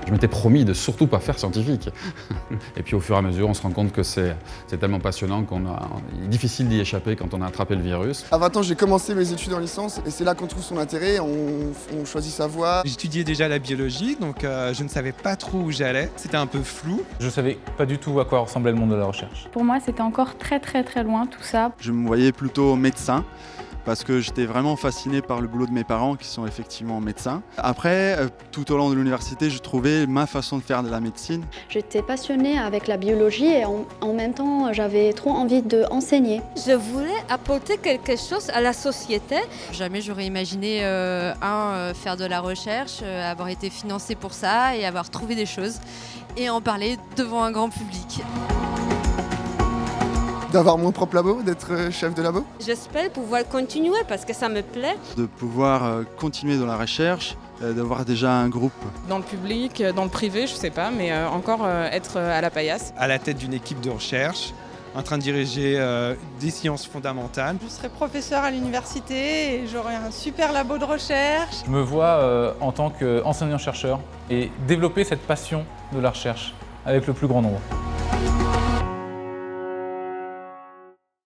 Je m'étais promis de surtout pas faire scientifique. Et puis au fur et à mesure, on se rend compte que c'est tellement passionnant qu'il est difficile d'y échapper quand on a attrapé le virus. À 20 ans, j'ai commencé mes études en licence et c'est là qu'on trouve son intérêt, on choisit sa voie. J'étudiais déjà la biologie, donc je ne savais pas trop où j'allais. C'était un peu flou. Je savais pas du tout à quoi ressemblait le monde de la recherche. Pour moi, c'était encore très loin tout ça. Je me voyais plutôt médecin, parce que j'étais vraiment fasciné par le boulot de mes parents qui sont effectivement médecins. Après, tout au long de l'université, je trouvais ma façon de faire de la médecine. J'étais passionnée avec la biologie et en même temps, j'avais trop envie d'enseigner. Je voulais apporter quelque chose à la société. Jamais j'aurais imaginé faire de la recherche, avoir été financée pour ça et avoir trouvé des choses et en parler devant un grand public. D'avoir mon propre labo, d'être chef de labo. J'espère pouvoir continuer parce que ça me plaît. De pouvoir continuer dans la recherche, d'avoir déjà un groupe. Dans le public, dans le privé, je sais pas, mais encore être à la paillasse. À la tête d'une équipe de recherche, en train de diriger des sciences fondamentales. Je serai professeur à l'université et j'aurai un super labo de recherche. Je me vois en tant qu'enseignant-chercheur et développer cette passion de la recherche avec le plus grand nombre.